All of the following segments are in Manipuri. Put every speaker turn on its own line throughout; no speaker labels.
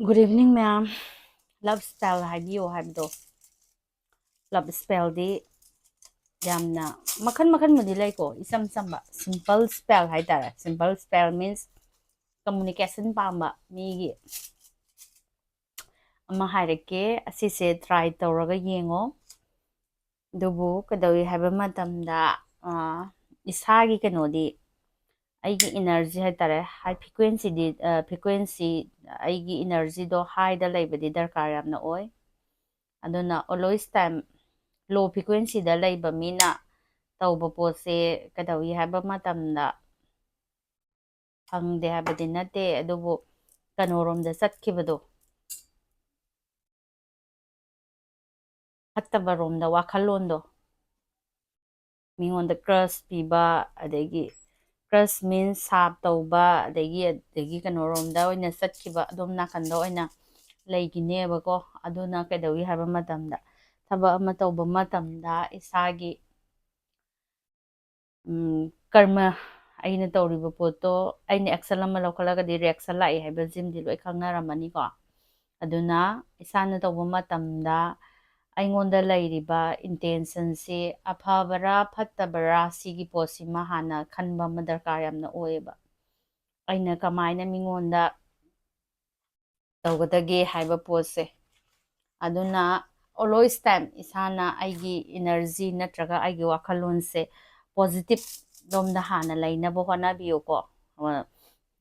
Good evening, ma'am. Love spell habiyo habdo. Love spell di yamna makan mudi lai ko isam samba simple spell hai tara. Simple spell means communication pamba mi ama haireke asise try tawraga yengo. Dubu kadawi haba matamda isagi kanodi aigi energy hai tara. High frequency di frequency aigi energy do high da laibadi darkar yamna oi. Aduna always time low frequency da laiba mina tauba pose kadawi haba matamda fangde habadi nate adubu kanorom da satkibado hattaba rom da wakhallondo mingonda crush piba adagi crush means sap tauba adagi kanorom da oina satkiba adom nakanda oina leigine ko aduna kadawi haba matamda thaba ama tauba matamda isagi karma aina tawriba poto aina action ama lawkhalaga reaction lai haiba jimdi loi khangnaramani ko aduna isana tawba matamda aingonda lairiba intention se afabara phattabara sigi posima hana khanba ma darkar yamna oeba aina kamaina mingonda tawgadage haiba pose aduna always time isana aigi energy natraga aigi wakhalon se positive domda hana lainaba honabiyo ko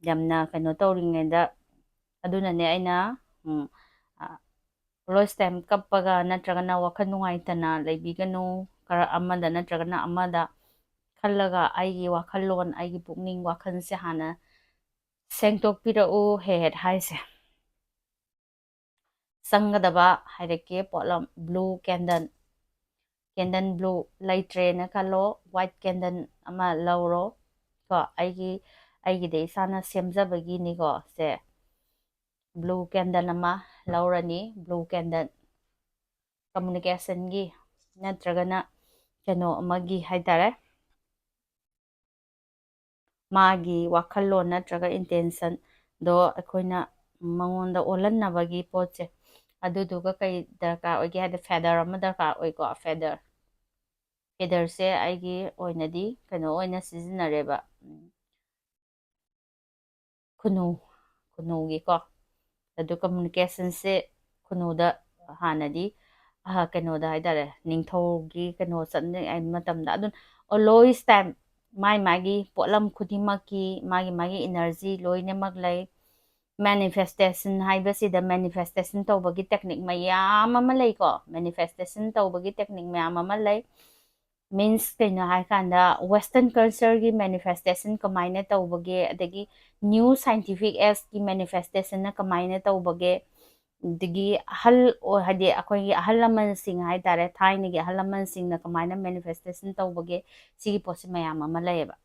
yamna kano tawringeda aduna ne aina always time kappaga natragana wakhal nungaitana laibiganu kara amada natragana amada khallaga aigi wakhalon aigi pukning wakhanse hana sengtokpirau het haise sangadaba haireke potlam blue candle blue laitre na kalo white candle ama lauro ko aigi de isana semjabagi ni ko se blue candle ama laurani blue candle communication gi natragana kano amagi haitare magi wakhalon natraga intention do akoina mangonda olannabagi poche aduduga kai darkar oige hada feather ama darkar oiko feather se aigi oinadi kano oina sizinareba kunugi ko adu communication se kunuda hanadi kanoda haidare ningthogi kano satne ai matamda adun always time magi potlam khudimaki magi energy loine maglai manifestation haibasida manifestation tawbagi technique mayam ama lay ko manifestation tawbagi technique mayam ama lay means kaino hai kanda western culture gi manifestation kamaina tawbage adagi new scientific age ki manifestation na kamaina tawbage digi ahal o hadi akogi ahal laman sing hai tare thaini gi ahal laman sing na kamaina manifestation tawbage sigi posi mayam ama layeba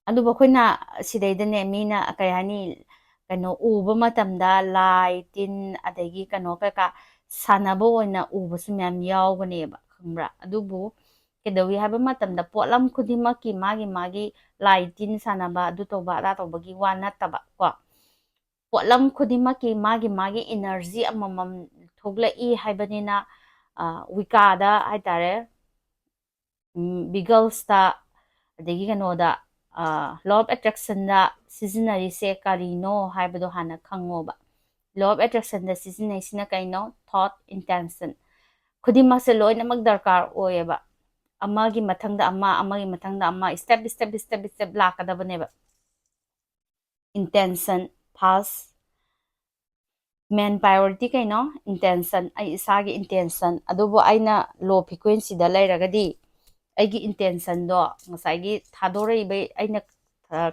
adu bakoina sidaidane mina kay hani kano uba matamda lai tin adagi kano kaka sanabo oina ubasum yam yawganeba khambra adubu kedawi haba matamda potlam khudimaki magi lai tin sanaba adu toba ada tobagi wa nataba ko potlam khudimaki magi energy amamam thoglai haibanina wikada haitare biggles adagi kanoda law of attraction da seasonary se karino haibado hana khangoba law of attraction da seasonary sina kaino thought intention khudima se loina mag darkar oyeba amagi mathangda amagi mathangda step lakadabaneba intention past main priority kaino intention ai isagi intention adubo aina low frequency da lairagadi aigi intention do ngasagi thadoraiba aina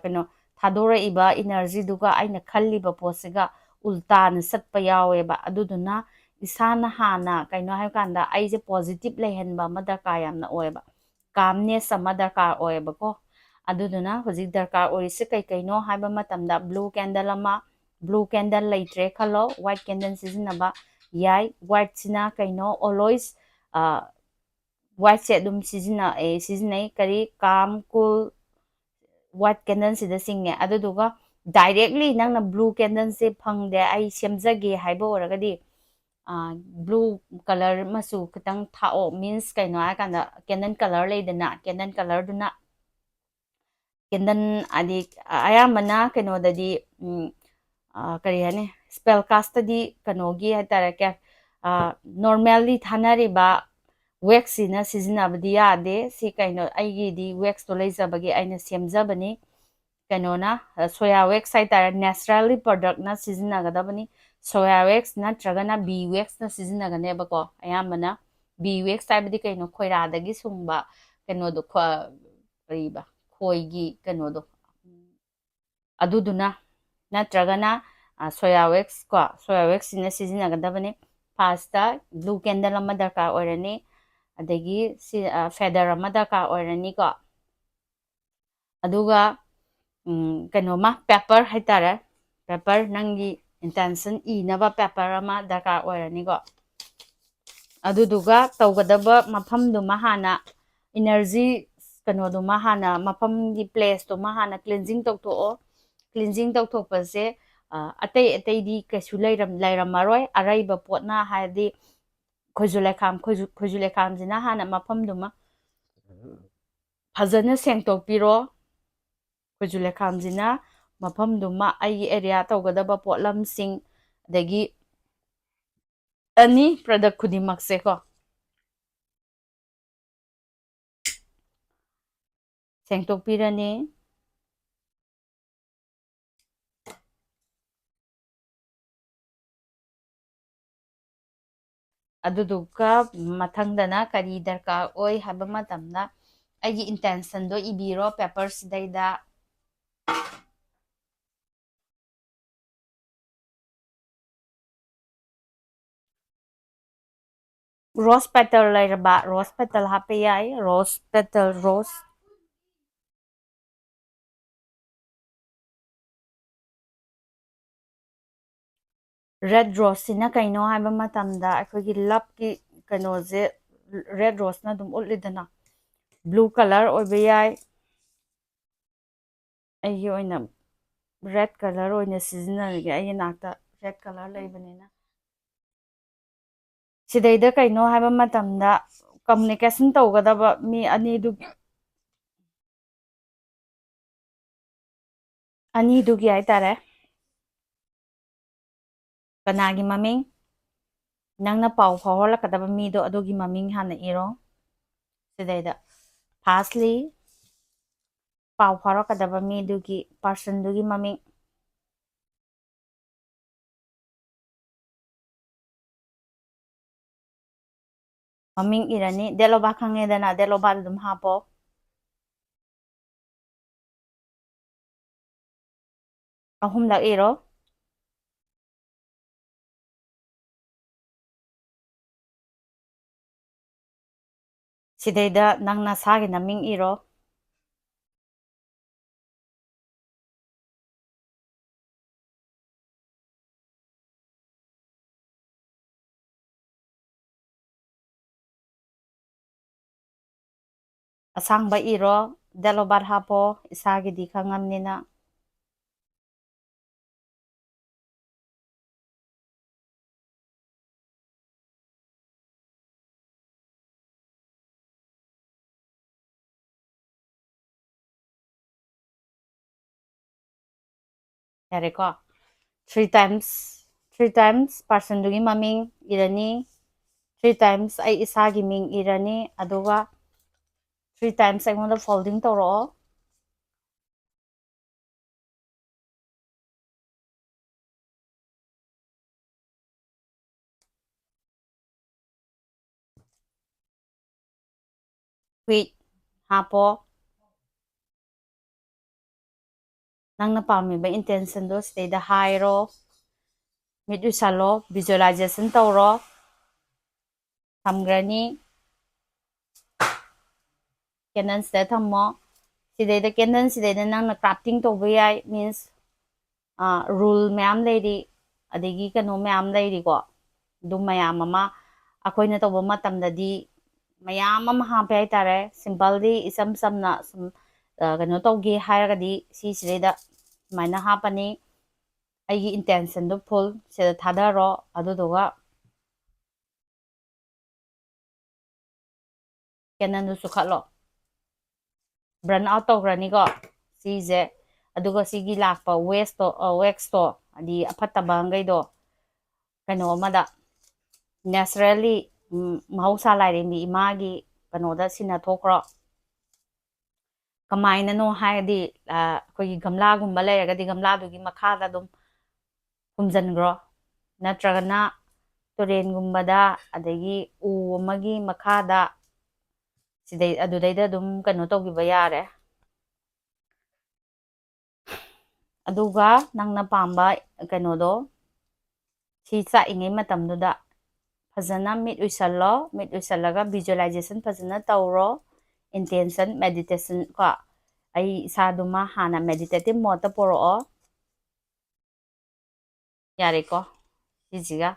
kano thadoraiba energy duga aina khalliba posiga ultana satpa yaweba aduduna isana hana kaino hay kanda aije positive lehenba madarka yamna oeba calmness ama darkar oeba ko aduduna hojik darkar orise kai kaino haiba matamda blue candle ama blue candle laitre khalo white candle sizinaba yai white sina kaino always white se dum seasonal kari calm cool white candle sida singe aduduga directly nangna blue candle se phangde ai semjage haiba oragadi blue color masu kitang thao means kaino akanda candle color leidana candle color duna candle adi ayamana kaino dadi kari hani spell cast di kanogi hatara ke normally thanari ba wax ina sizinabadi yade si kaino aigi di wax to leizabagi aina semjabani kainona soya wax haitara naturally product na sizinnagadabani soya wax natragana bee wax na sizinnaganebako ayambana bee wax haibadi kaino khoiradagi sungba kainodo kariba khoigi kainodo aduduna natragana soya wax ko soya wax ina sizinnagadabani pasta blue candle ama darkar oirani adagi feather ama darkar oirani ko aduga kainoma paper haitare paper nangi intention inaba paper ama darkar oirani ko aduduga tawgadaba mafamduma hana energy kainoduma hana mafamgi place to hana cleansing tawtho cleansing tawthopase atay atay di kasu lairam maroi araiba potna hadi khojulekam jina hana mafamduma fazana sengtokpiro khojulekam mafamduma ai area tawgadaba potlamsing dagi ani product kudimakse ko sengtokpirani aduduga mathangdana kari darkar oi haba matamna aigi intention do ibiro papers daida rose petal lairaba rose petal hape yai rose petal rose red rose sina kaino haba matamda akogi love ki kainoje red rose na dum ulidana blue color oibe yai aigi oina red color oina sizinarige aigi nakta red color leibanina sidaida kaino haba matamda communication tawgadaba mi anidugi haitare kanagi maming nangna pau phawhalakadaba mido adugi maming hana iro sidaida fastly pau phawhalakadaba midugi person dugi maming irani deloba khangedana deloba dum hapo ahumlak iro sidaida nangna sagi naming iro asangba iro delobar hapo isagi di khangamnina yareko three times person dugi maming irani three times ai isagi ming irani aduga three times aingona folding toro wait hapo nangna pamiba intention do sidaida hairo midu salo visualization toro thamgrani canon sida thammo sidaida canon sidaida nangna crafting tawba yai means rule mayam leiri adagi kano mayam leiri ko dum mayam ama akoina tawba matamdadi mayam ama hape haitare simple di isam samna kano tawge hairagadi si sidaida ꯁꯨꯃꯥꯏꯅ ꯍꯥꯞꯄꯅꯤ ꯑꯩꯒꯤ ꯏꯟꯇꯦꯟꯁꯟꯗꯣ ꯐꯨꯜ ꯁꯤꯗ ꯊꯥꯗꯔꯣ ꯑꯗꯨꯗꯨꯒ ꯀꯦꯅꯟꯗꯨꯁꯨ ꯈꯠꯂꯣ ꯕ꯭ꯔꯟ ꯑꯥꯎꯠ ꯇꯧꯈ꯭ꯔꯅꯤꯀꯣ ꯁꯤꯁꯦ ꯑꯗꯨꯒ ꯁꯤꯒꯤ ꯂꯥꯛꯄ ꯋꯦꯛꯁꯇꯣ ꯍꯥꯏꯗꯤ ꯑꯐꯠꯇꯕꯈꯩꯗꯣ ꯀꯩꯅꯣ ꯑꯃꯗ ꯅꯦꯆꯔꯦꯜꯂꯤ ꯃꯍꯧꯁꯥ ꯂꯥꯏꯔꯦꯝꯕꯤ ꯏꯃꯥꯒꯤ ꯀꯩꯅꯣꯗ ꯁꯤꯟꯅꯊꯣꯛꯈ꯭ꯔꯣ ꯀꯃꯥꯏꯅꯅꯣ ꯍꯥꯏꯔꯗꯤ ꯑꯩꯈꯣꯏꯒꯤ ꯒꯝꯂꯥꯒꯨꯝꯕ ꯂꯩꯔꯒꯗꯤ ꯒꯝꯂꯥꯗꯨꯒꯤ ꯃꯈꯥꯗ ꯑꯗꯨꯝ ꯐꯨꯝꯖꯤꯟꯈ꯭ꯔꯣ ꯅꯠꯇ꯭ꯔꯒꯅ ꯇꯨꯔꯦꯟꯒꯨꯝꯕꯗ ꯑꯗꯒꯤ ꯎ ꯑꯃꯒꯤ ꯃꯈꯥꯗ ꯁꯤꯗꯩ ꯑꯗꯨꯗꯩꯗ ꯑꯗꯨꯝ ꯀꯩꯅꯣ ꯇꯧꯈꯤꯕ ꯌꯥꯔꯦ ꯑꯗꯨꯒ ꯅꯪꯅ ꯄꯥꯝꯕ ꯀꯩꯅꯣꯗꯣ ꯁꯤ ꯆꯥꯛꯏꯉꯩ ꯃꯇꯝꯗꯨꯗ ꯐꯖꯅ ꯃꯤꯠ ꯎꯏꯁꯜꯂꯣ ꯃꯤꯠ ꯎꯏꯁꯜꯂꯒ ꯚꯤꯖꯨꯑꯦꯂꯥꯏꯖꯦꯁꯟ ꯐꯖꯅ ꯇꯧꯔꯣ ꯏꯟꯇꯦꯟꯁꯟ ꯃꯦꯗꯤꯇꯦꯁꯟ ꯀꯣ ꯑꯩ ꯏꯁꯥꯗꯨꯃ ꯍꯥꯟꯅ ꯃꯦꯗꯤꯇꯦꯇꯤꯚ ꯃꯣꯠꯇ ꯄꯣꯔꯛꯑꯣ ꯌꯥꯔꯦꯀꯣ ꯁꯤꯁꯤꯒ